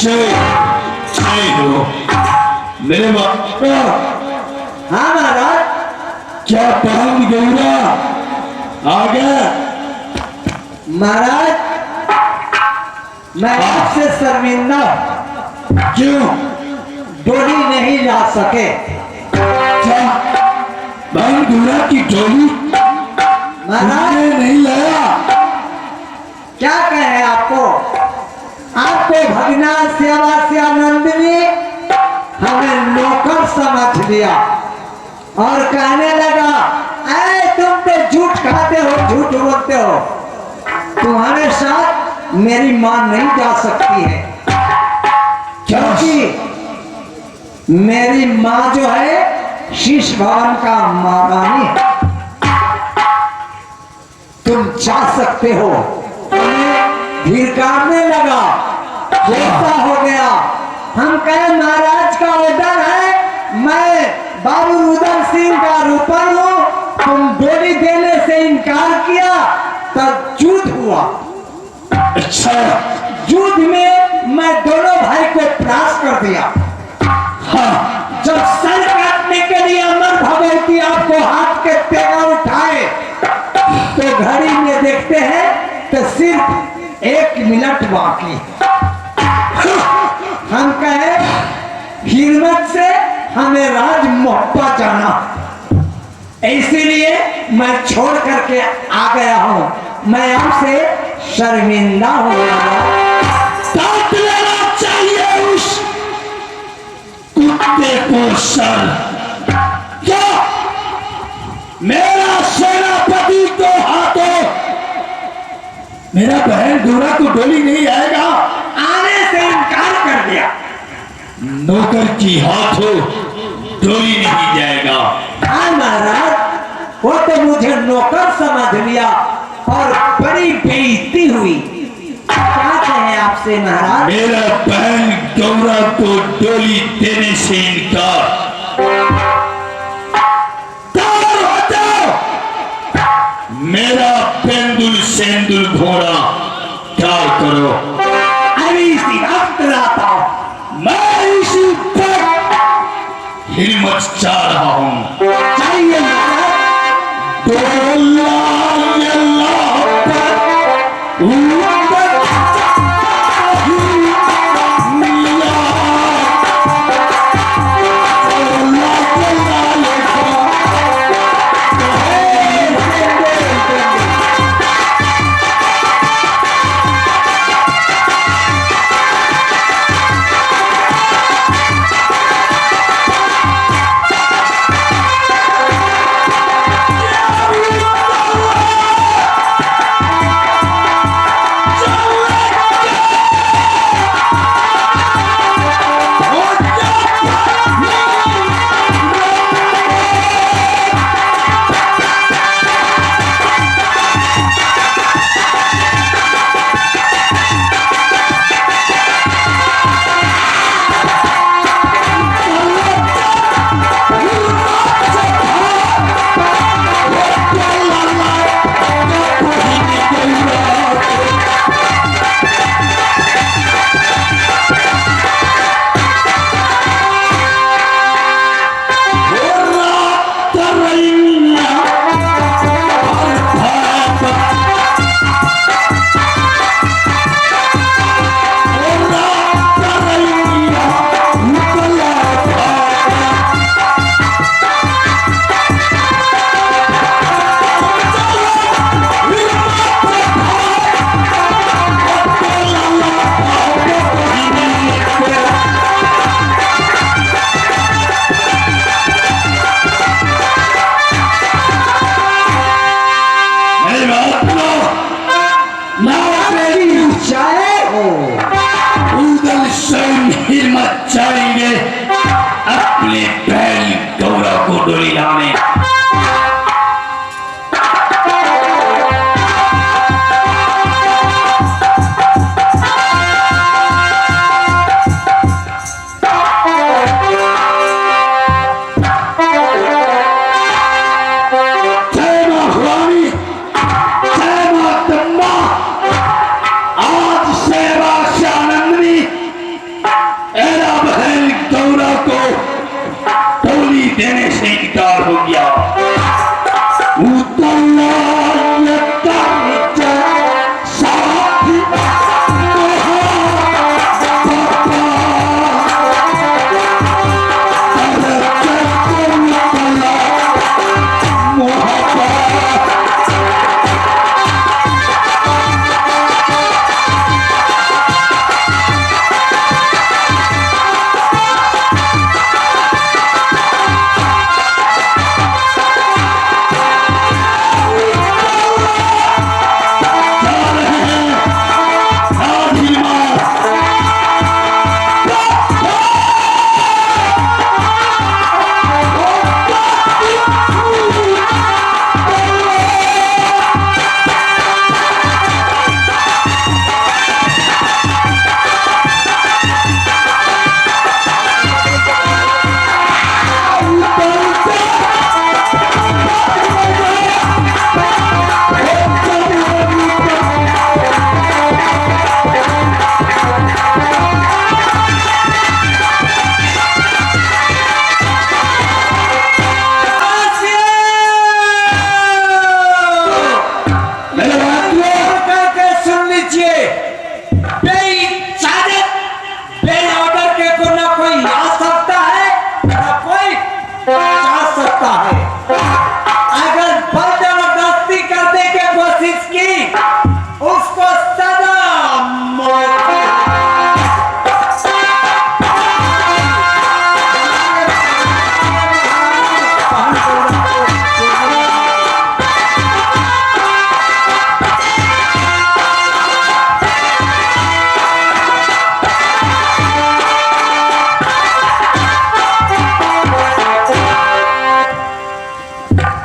जय जय हो मेरे बाप। हाँ महाराज। क्या बहन गौरा आ गया? महाराज मैं आपसे शर्मिंदा हूं। क्यों? डोली नहीं ला सके। क्या बहन गौरा की डोली महाराज नहीं लाया? क्या कहे आपको? आपको भगना श्यामानंद ने हमें नौकर समझ लिया और कहने लगा, ऐ तुम तो झूठ खाते हो, झूठ बोलते हो, तुम्हारे साथ मेरी मां नहीं जा सकती है, क्योंकि मेरी मां जो है शीश भवन का महारानी है। तुम जा सकते हो। धिरकारने लगा, ऐसा हो गया। हम कहे महाराज का ऑर्डर है, मैं बाबू रुदल सिंह का रूपन हूं, तुम डोली देने से इनकार किया तब युद्ध हुआ। अच्छा युद्ध में मैं दोनों भाई को त्रास कर दिया। हाँ जब सर काटने के लिए अमर भगवती आपको हाथ के तेगा उठाए तो घड़ी में देखते हैं तो सिर्फ 1 मिनट बाकी। हम कहे हिम्मत से हमें राज मोहब्बा जाना, इसीलिए मैं छोड़ करके आ गया हूं। मैं आपसे शर्मिंदा हो गया। काट लेना चाहिए उस कुत्ते को सर। क्या मेरा सेनापति को हाथों मेरा बहन गौरा को डोली नहीं आएगा? आने से इनकार कर दिया। नौकर की हाथों डोली नहीं जाएगा। हाँ महाराज, वो तो मुझे नौकर समझ लिया और बड़ी बेइज्जती हुई। क्या कहे आपसे महाराज? मेरा बहन गौरा को डोली देने से इनकार। तैयार हो जाओ। मेरा पेंदुल सेंदुल घोड़ा तैयार करो। अभी इसी वक्त लाता हूं। मैं इसी वक्त हिम्मत चाह रहा हूं। चाहिए महाराज। देने से इनकार हो गया। उतरना ये कर्जा साथी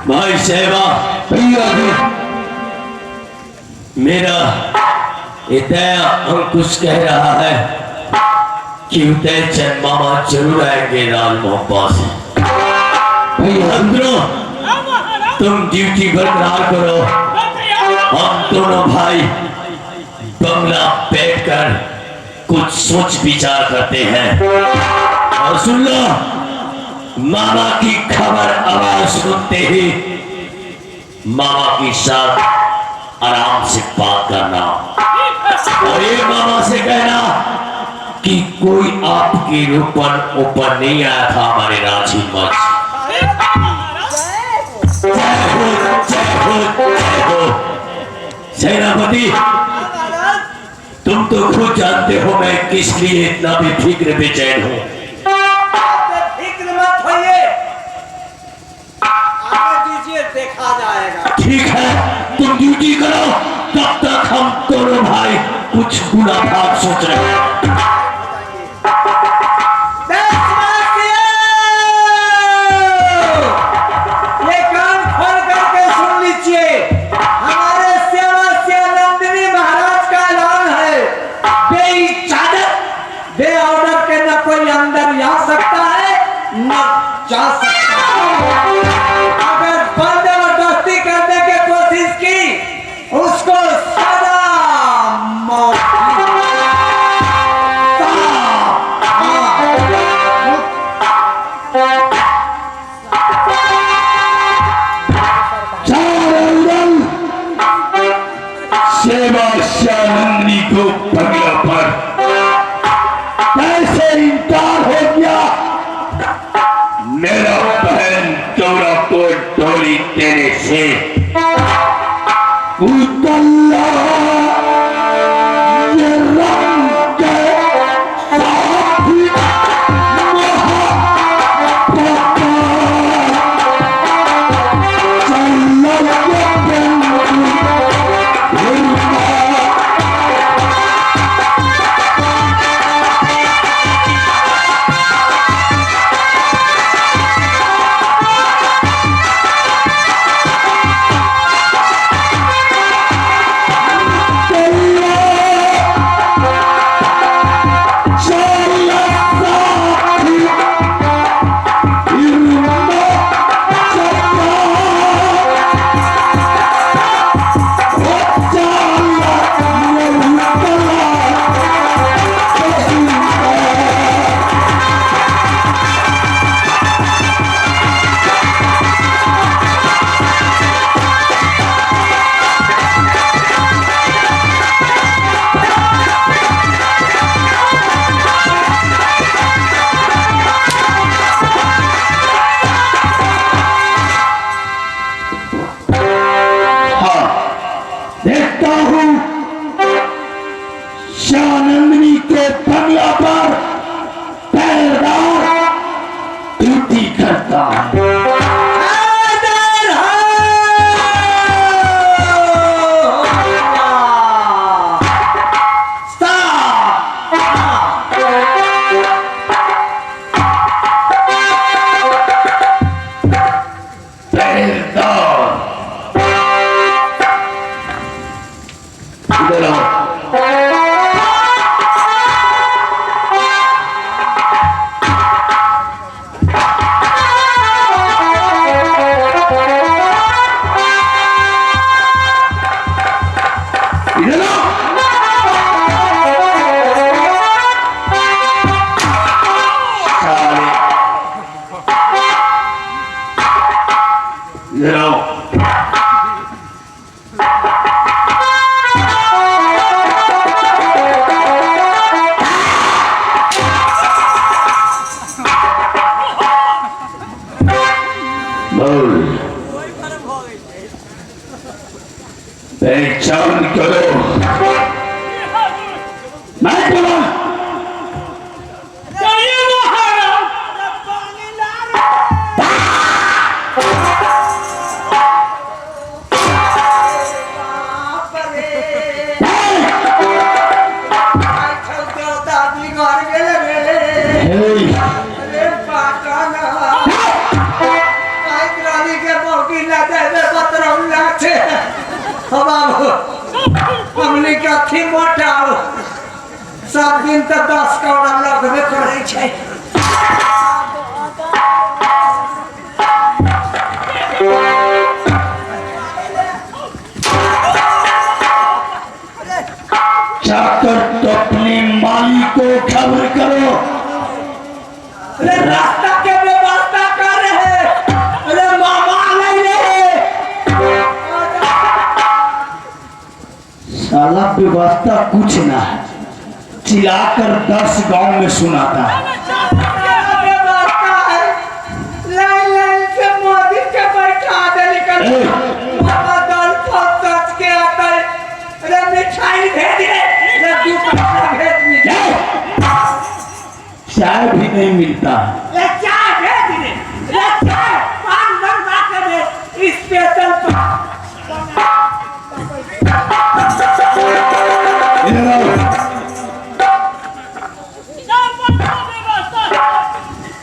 भाई साहबा भैया जी, मेरा इतया अंकुश कह रहा है कि उदय चंद मामा जरूर आएंगे लाल मोहब्बत से। भैया अंदरों तुम ड्यूटी बरकरार करो, हम दोनों भाई बंगला बैठकर कुछ सोच विचार करते हैं। और सुन लो, मामा की खबर आवाज सुनते ही मामा के साथ आराम से बात करना और ये मामा से कहना कि कोई आपके ऊपर नहीं आया था हमारे राजी मंच। जय हो जय हो जय हो। सेनापति, तुम तो खुद जानते हो मैं किस लिए इतना भी फिक्र बेचैन हूं। देखा जाएगा। ठीक है, तुम ड्यूटी करो, तब तक हम दोनों भाई कुछ गुना भाग सोच रहे हैं। ये कान खोल करके सुन लीजिए, हमारे सेवा से नंदिनी महाराज का ऐलान है, बेइजाजत बे ऑर्डर के न कोई अंदर आ सकता है न जा सकता है। अगर बंदोबस्ती करने की कोशिश की, उसको सदा मौत सेवा नंदिनी को बंगला पर कैसे इनकार हो गया। मेरा बहन चौरा को डोली देने से उतल्ला ये रंग के साथी करता हूँ। पहचान करो। मैं बोला हमने का थी मोटा सब दिन तो 10 करोड़ लगबे करे छे। जाकर तो अपने मालिक को खबर करो। अरे रास्ता के व्यवस्था कर रहे। अरे मामा नहीं रहे। साला व्यवस्था कुछ ना है, चिल्लाकर 10 गांव में सुनाता है। व्यवस्था है लाइन से मोदी के बैठा दे निकल बाबा दल फस के आता है। अरे मिठाई भेज दे, लड्डू भेज दे, चाय भी नहीं मिलता। ले चाय भेज दे, ले चाय पान बनवा के दे स्पेशल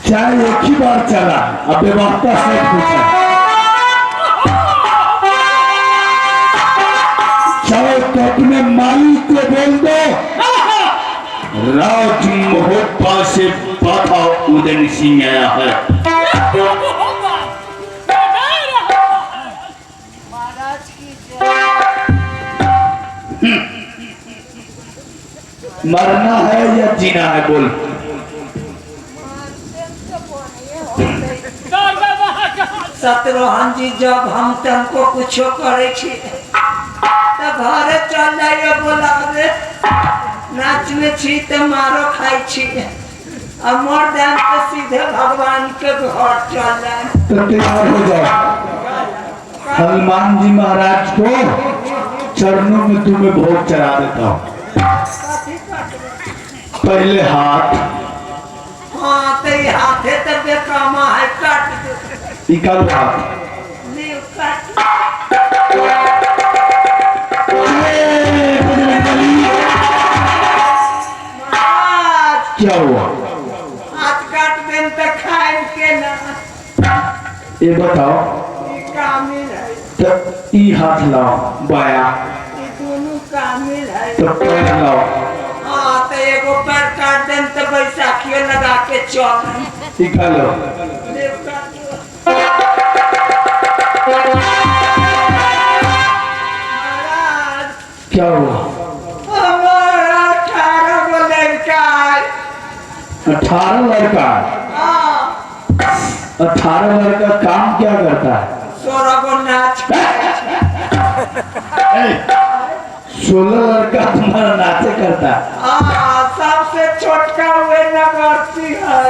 चाय एक ही बार चला, अब व्यवस्था से पूछा। चाहे तो अपने मालिक को बोल दो राज महोत्सव से बाधा उदय सिंह आया है। मरना है या जीना है बोल। शत्रुघ्न जी जब हम तुमको कुछ करे तो घरे चल जाइए बोलावे नाचवे छी तो मारो खाई छी और मर जाए तो सीधे भगवान के घर चल जाए। तो तैयार हो जाओ। हनुमान जी महाराज को चरणों में तुम्हें भोग चढ़ा देता हूँ। पहले हाथ। हाँ तो ये हाथे तो बेकामा है काट दे। निकालो हाथ। नहीं काट। क्या हुआ? हाथ काट दें तो खाए के ना। ये बताओ। ये कामिल है। तो ई हाथ लाओ बाया। ये दोनों कामिल है। तो पैर लाओ। हाँ तो एगो पैर काट दें तो बैसाखियों लगा के चौक। निकालो। क्या हुआ? हमारा 18 गो लड़का है। 18 लड़का? 18 लड़का काम क्या करता है? 16 गो नाच। 16 लड़का तुम्हारा नाचे करता है? हाँ सबसे छोटका हुए नगरती है।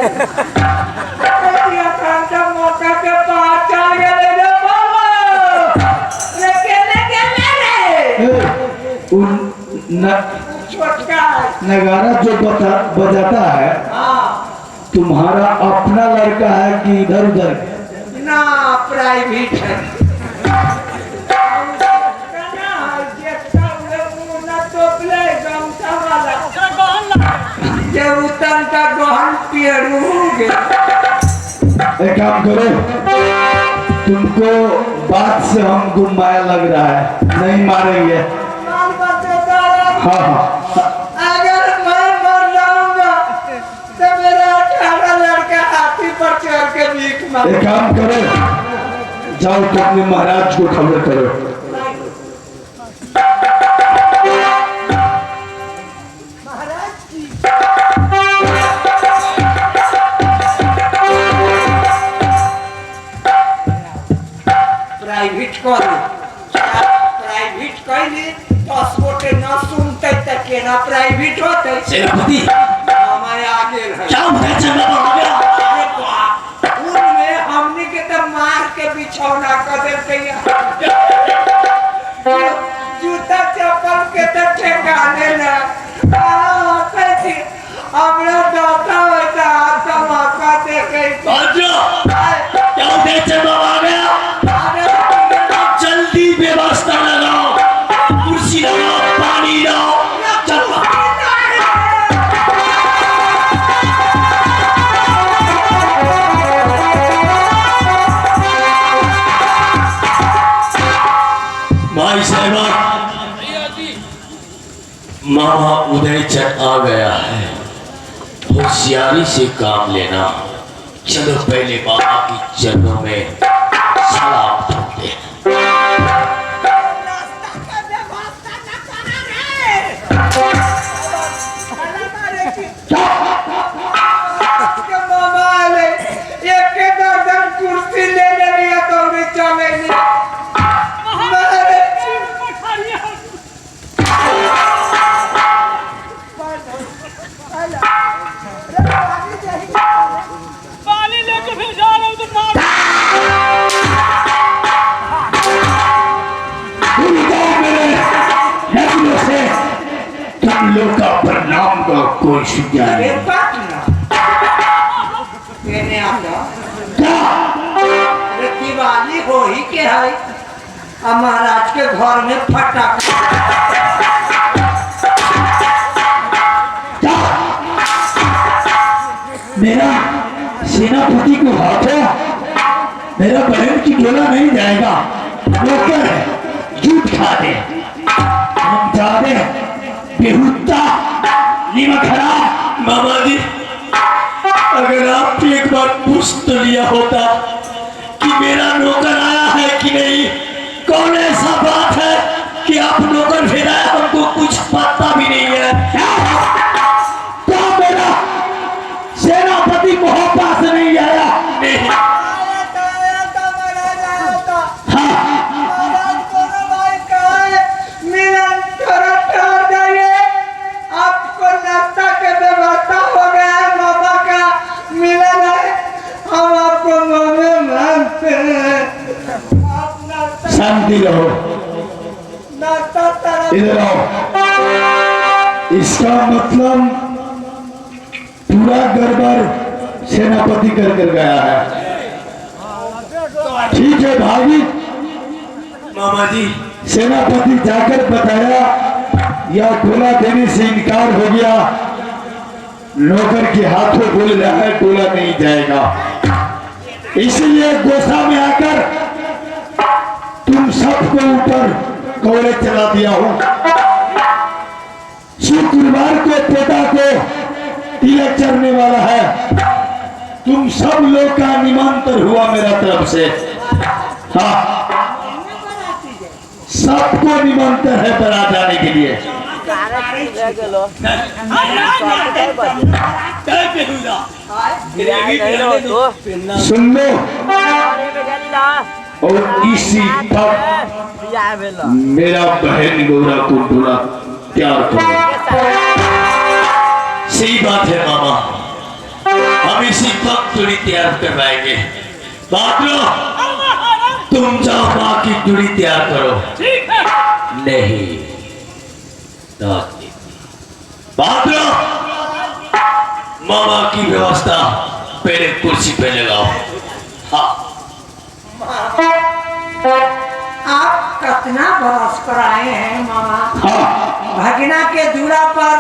मौका के पास चल गए छोटका नगारा जो बजाता है तुम्हारा अपना लड़का है कि इधर उधर? ना प्राइवेट है। जब उतन का गहन पेड़ू हो गया। एक काम करो, तुमको बात से हमको माया लग रहा है, नहीं मारेंगे। हाँ हाँ, अगर मैं मर जाऊंगा तो मेरा 18 लड़का हाथी पर चढ़ के भीख मांगे। एक काम करो, जाओ तो अपने महाराज को खबर करो। प्राइवेट करो, प्राइवेट कैली 10 गोटे न सुनते तो केना प्राइवेट होते। सेनापति हमारे आगे है। क्या उदय चंद बाबा आ गया? अरे बाप, उनमें हमने के तो मार के बिछौना कर देते जूता चप्पल के तो ठेकाने ना हमरा दाता होता आता मौका देखे। क्या उदय चंद बाबा आ गया? जल्दी व्यवस्था लगाओ, कुर्सी लगाओ, पानी लाओ, चलो। भाई साहब, मामा उदय चंद आ गया है, होशियारी से काम लेना। चलो पहले बाबा की चरणों में सलाम ठोकते हैं। कुर्सी ले लिया तो भी चलेगी। पानी लेके फिर जा रहा हूँ तो तुम लोग का प्रणाम का कोई सुझाव अरे नहीं। बात ना कहने आता अरे दिवाली हो ही के है और महाराज के घर में फटाका। मेरा सेनापति को हाथ है, मेरा बहन की डोला नहीं जाएगा। नौकर है, झूठ खा दे, हम जादे बेहुदा नीमक हराम। मामा जी, अगर आप एक बार पूछ तो लिया होता कि मेरा नौकर आया है कि नहीं। कौन ऐसा बात है कि आप नौकर भेजा, हमको कुछ पता भी नहीं है। क्या मेरा सेनापति मोहब्बत से नहीं आया? नहीं। आपको नाश्ता के व्यवस्था हो गया है, मामा का मिलन है, हम आपको मामे मानते हैं। आप नाश्ता शांति रहो, नाश्ता तरफ इधर आओ। इसका मतलब पूरा गड़बड़ सेनापति कर गया है। ठीक है भाभी, मामा जी, सेनापति जाकर बताया या डोला देने से इनकार हो गया। नौकर के हाथों बोल रहा है डोला नहीं जाएगा, इसलिए गोसा में आकर तुम सबको ऊपर कौड़े चला दिया हूं। शुक्रवार को पिता को तिलक चढ़ने वाला है, तुम सब लोग का निमंत्रण हुआ मेरा तरफ से। हाँ, सबको निमंत्रण है बारात जाने के लिए। सुन लो, और इसी तक मेरा बहन गौरा को डोला प्यार करो। सही बात है मामा, हम इसी वक्त चूड़ी तैयार करवाएंगे। बादलो, तुम जाओ माँ की चूड़ी तैयार करो। ठीक है। नहीं, बादलो, मामा की व्यवस्था पहले कुर्सी पे लगाओ। हाँ आप कितना बरस पर आए हैं मामा? हाँ भगना के दूरा पर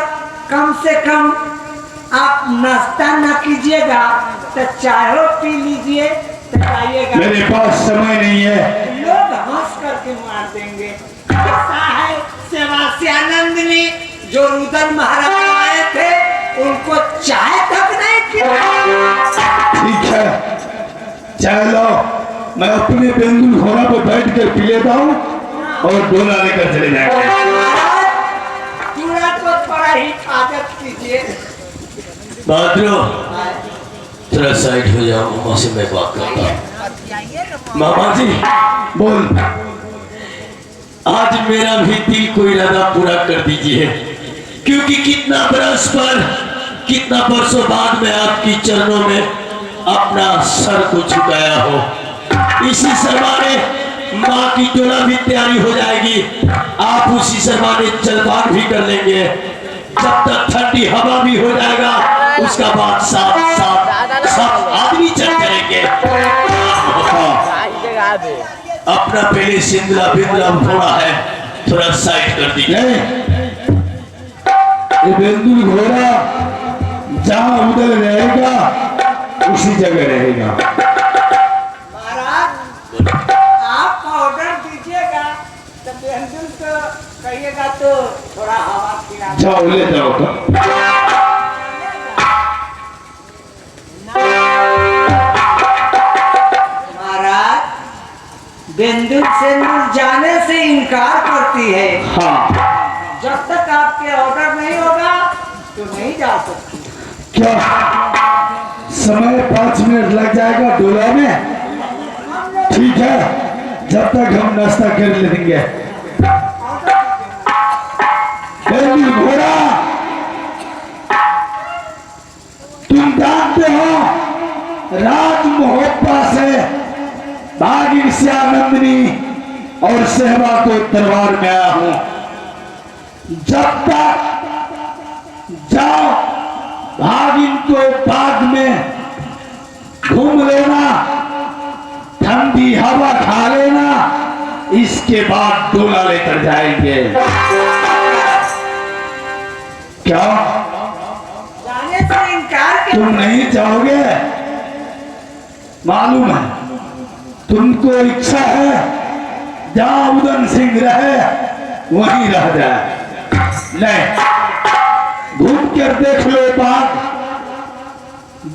कम से कम आप नाश्ता न कीजिएगा तो चाय पी लीजिए तो खाइएगा। मेरे पास समय नहीं है। लोग हंस करके मार देंगे। ऐसा है सेवास्यानंद ने जो रुदन महाराज आए थे उनको चाय तक नहीं पिलाई। ठीक है, चाय लो, मैं अपने बेंदुल घोड़ा पर बैठ कर पी लेता हूँ और डोला लेकर चले जाएंगे। पूरा तो थोड़ा हिफाजत कीजिए। बहादुर थोड़ा साइड हो जाओ, मामा से मैं बात करता हूँ। मामा जी बोल। आज मेरा भी दिल को इरादा पूरा कर दीजिए, क्योंकि कितना बरसों बाद मैं आपकी चरणों में अपना सर को झुकाया हो। इसी सरमाने माँ की डोला भी तैयारी हो जाएगी, आप उसी सरमाने जलपान भी कर लेंगे। जब तक ठंडी हवा भी हो जाएगा उसका बाद सब आदमी चल करेंगे। अपना पहले सिंदला बिंदला थोड़ा है, थोड़ा साइड कर दीजिए। ये बेंदुल घोड़ा जहाँ उधर रहेगा उसी जगह रहेगा। महाराज आप ऑर्डर दीजिएगा तो बेंदुल को कहिएगा तो थोड़ा हवा खिला। जाओ ले जाओ तो। महाराज बेंदुल सेंदुल जाने से इनकार करती है। हाँ जब तक आपके ऑर्डर नहीं होगा तो नहीं जा सकती। क्या समय 5 मिनट लग जाएगा डोला में? ठीक है, जब तक हम नाश्ता कर लेंगे। बेंदुल घोड़ा तुम जानते हो राज मोहब्बा से भागिन श्यानंदिनी और सहबा को दरबार में आया हूं। जब तक जाओ भागिन को बाग में घूम लेना, ठंडी हवा खा लेना, इसके बाद डोला लेकर जाएंगे। क्या जाने से इनकार तुम नहीं जाओगे? मालूम है तुमको इच्छा है जहां उदन सिंह रहे वहीं रह जाए। नहीं, घूम कर देख लो बाग,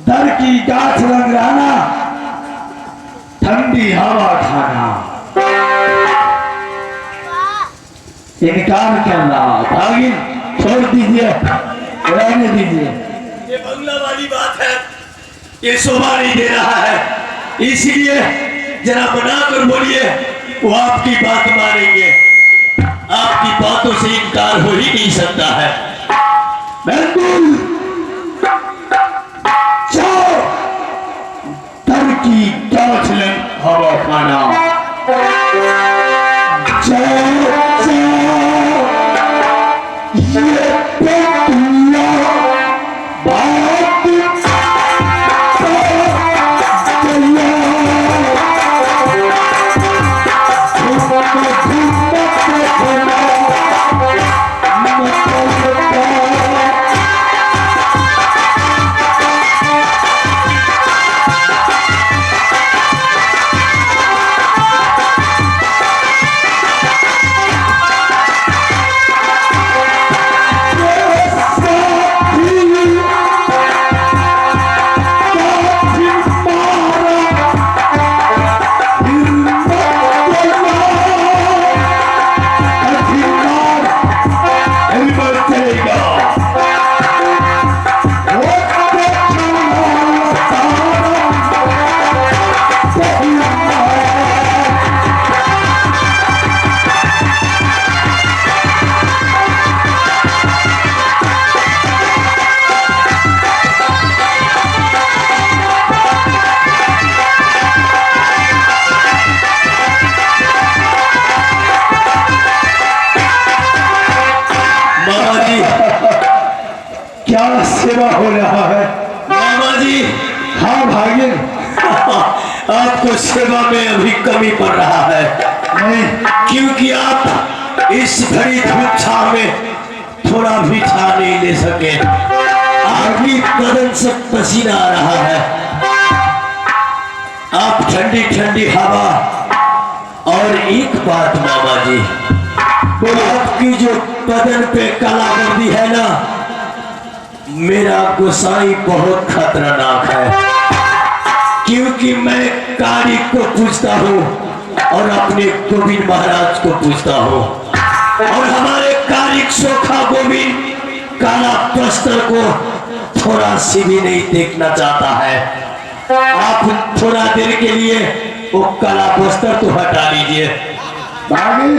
दर की गाछ रंगराना, ठंडी हवा खाना। इनकार कर रहा, भागिन छोड़ दीजिए, रहने दीजिए। ये बंगला वाली बात है, ये शोभा नहीं दे रहा है, इसलिए जरा बना कर बोलिए, वो आपकी बात मानेंगे। आपकी बातों से इनकार हो ही नहीं सकता है। बिल्कुल जाओ, दर की गाछ रंग हवा खाना। जाओ जाओ, ये बेटुआ बात सेवा में अभी कमी पड़ रहा है। नहीं, क्योंकि आप इस घड़ी धूप छाव में थोड़ा भी छा नहीं ले सके। आपकी बदन से पसीना आ रहा है। आप ठंडी ठंडी हवा और एक बात मामा जी, आपकी जो बदन पे कलाकृति है ना, मेरा गोसाई बहुत खतरनाक है। क्योंकि मैं कारिक को पूछता हूँ और अपने गोविंद महाराज को पूछता हूँ, और हमारे कारिक सोखा गोविंद काला वस्त्र को थोड़ा सी भी नहीं देखना चाहता है। आप थोड़ा देर के लिए वो काला वस्त्र तो हटा लीजिए। बागिल,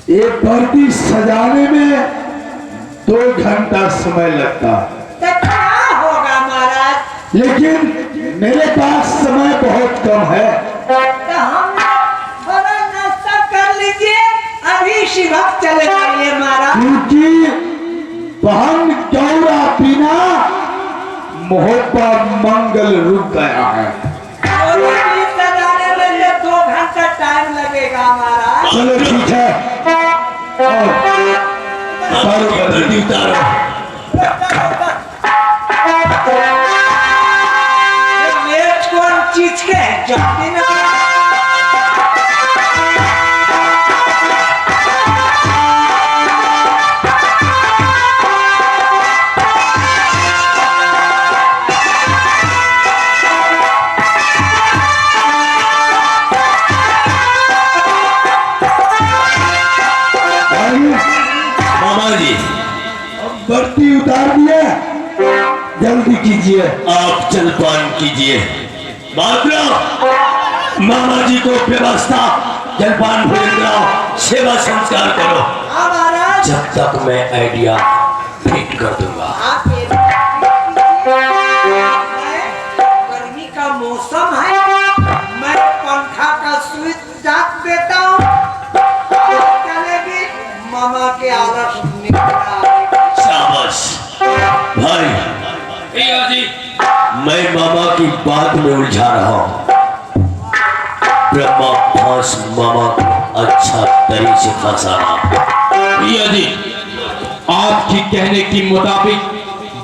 ये बर्दी सजाने में 2 घंटा समय लगता, तो क्या होगा महाराज? लेकिन मेरे पास समय बहुत कम है। तो हम थोड़ा नाश्ता कर लीजिए, अभी शिवक चले जाइए महाराज। क्योंकि बहन गौरा बिना मोहब्बा मंगल रुक गया है। बर्दी सजाने में ये 2 घंटा टाइम लगेगा महाराज। चलो ठीक है, बर्दी उतारो। ये मेज कौन चीज के है? जानती ना? मामा जी, बर्ती उतार दिए, जल्दी कीजिए। आप जलपान कीजिए। बाबरा, मामा जी को व्यवस्था जलपान भोजन कराओ, सेवा संस्कार करो। हाँ महाराज। जब तक मैं आइडिया फिट कर दूंगा। आप गर्मी का मौसम है, मैं पंखा का स्विच डाक देता हूँ, चलेगी मामा के आदर्श निकला। शाबाश भाई, जी मैं मामा की बात में उलझा रहा हूँ। ब्रह्मा फांस मामा को अच्छा तरीके से फंसाना। भैया जी, आपकी कहने के मुताबिक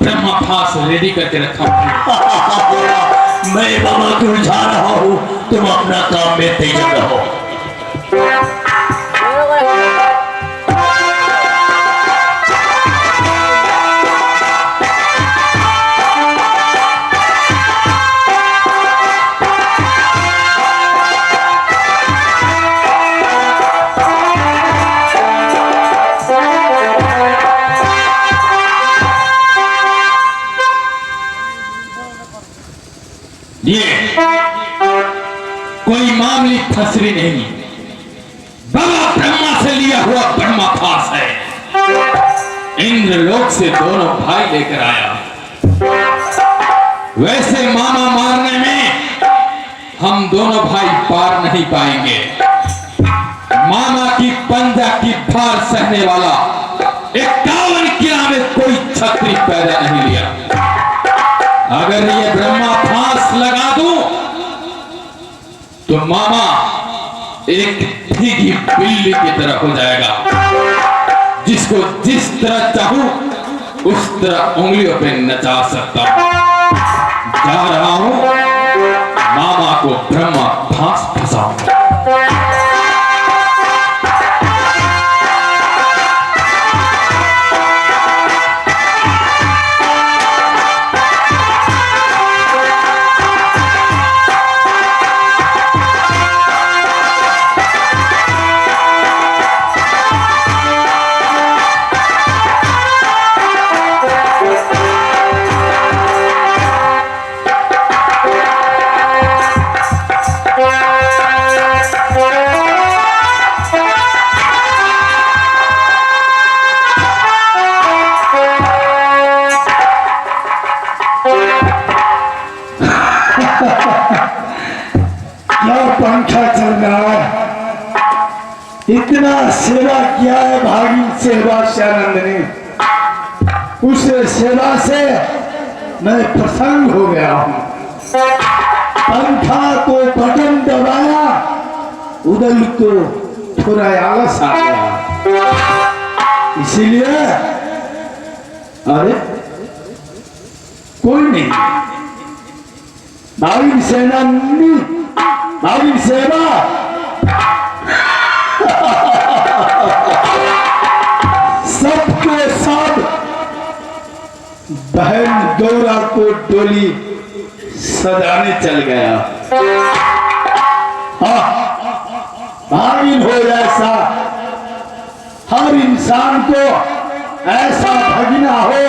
ब्रह्मा फांस रेडी करके रखा हूं। मैं मामा को उलझा रहा हूँ, तुम अपना काम में तेज रहो। ये कोई मामूली फसरी नहीं, बाबा ब्रह्मा से लिया हुआ ब्रह्मा फांस है। इंद्रलोक से दोनों भाई लेकर आया। वैसे मामा मारने में हम दोनों भाई पार नहीं पाएंगे। मामा की पंजा की भार सहने वाला 51 किला में कोई छत्री पैदा नहीं लिया। अगर ये ब्रह्मा फांस लगा दूं तो मामा एक भीगी बिल्ली की तरह हो जाएगा, जिसको जिस तरह चाहूं उस तरह उंगलियों पे नचा सकता हूं। जा रहा हूं, मामा को ब्रह्मा फांस फंसाऊंगा। क्या पंखा चल रहा है? इतना सेवा किया है भागी सेवा श्यानंद ने, उस सेवा से मैं प्रसन्न हो गया हूँ। पंखा को बटन दबाया, उदल को थोड़ा आलस आ गया, इसीलिए अरे कोई नहीं, भावी सेना भावी सेवा सबके सब बहन गौरा को डोली सजाने चल गया। भागिन हो ऐसा, हर इंसान को ऐसा भगना हो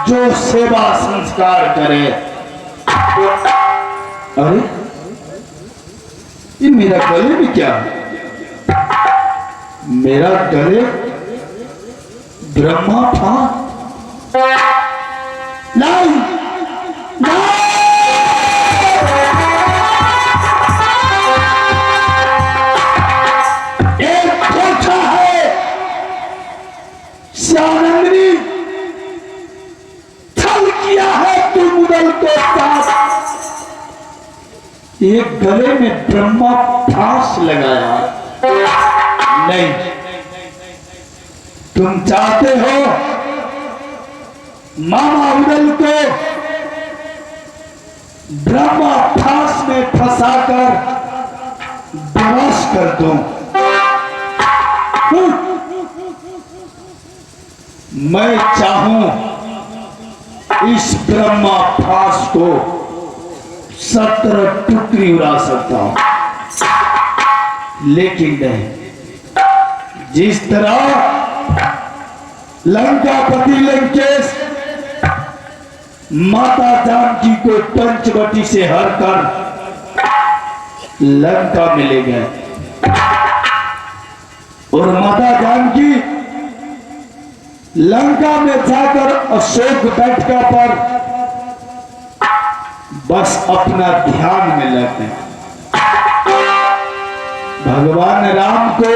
जो सेवा संस्कार करे। अरे ये मेरा गले में क्या है? मेरा गले ब्रह्मा था। नहीं, नहीं। एक धोखा है श्यामनंदिनी, छल किया है तू मुगल के साथ। एक गले में ब्रह्मा फांस लगाया। नहीं, तुम चाहते हो मामा उदल को ब्रह्मा फांस में फंसाकर बेहोश कर दूं। मैं चाहूं इस ब्रह्मा फांस को 17 टुकड़ी उड़ा सकता हूं, लेकिन नहीं, जिस तरह लंकापति लंकेश माता जानकी को पंचवटी से हरकर लंका में ले गए और माता जानकी लंका में जाकर अशोक बैठका पर बस अपना ध्यान में लग गए। भगवान राम को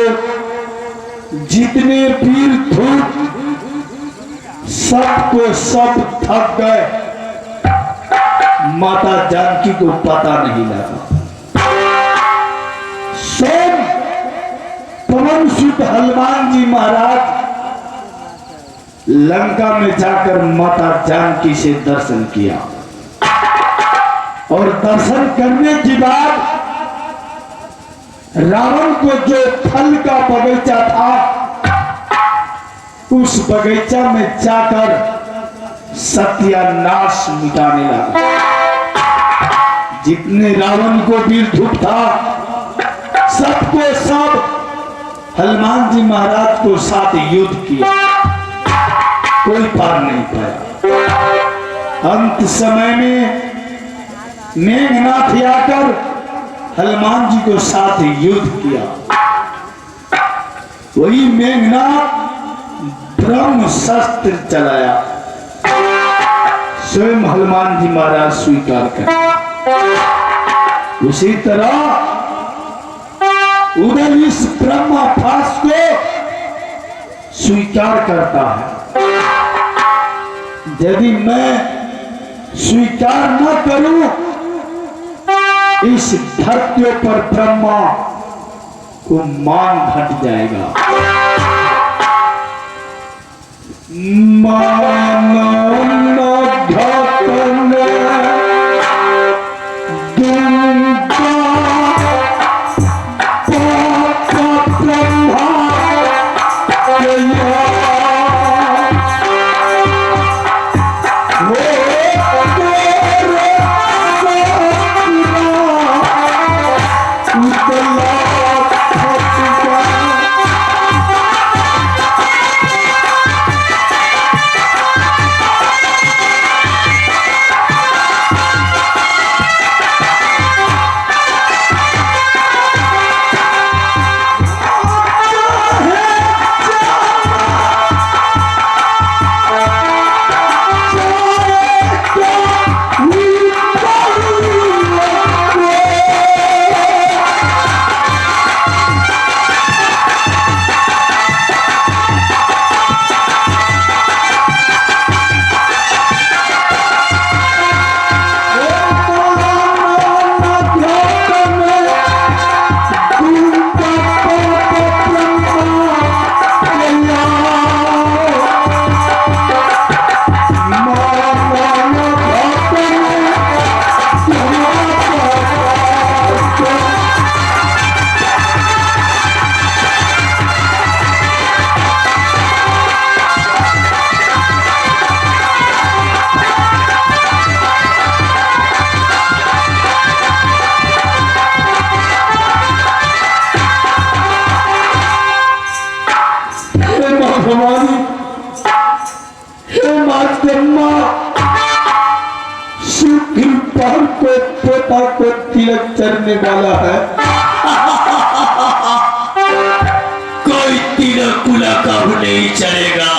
जितने वीर धूप सबको सब थक गए, माता जानकी को पता नहीं लगा। स्वयं पवन सुत हनुमान जी महाराज लंका में जाकर माता जानकी से दर्शन किया और दर्शन करने के बाद रावण को जो फल का बगीचा था उस बगीचा में जाकर सत्यानाश मिटाने लगा। जितने रावण को वीर धूप था सबको सब हनुमान जी महाराज को साथ युद्ध किया, कोई पार नहीं पाया। अंत समय में मेघनाथ आकर हनुमान जी को साथ युद्ध किया। वही मेघनाथ ब्रह्म शस्त्र चलाया, स्वयं हनुमान जी महाराज स्वीकार कर। उसी तरह उधर इस ब्रह्मा फांस को स्वीकार करता है। यदि मैं स्वीकार न करूं, इस धरती पर ब्रह्मा को मान घट जाएगा। मान चलने वाला है। कोई तिलक कुला कब नहीं चलेगा।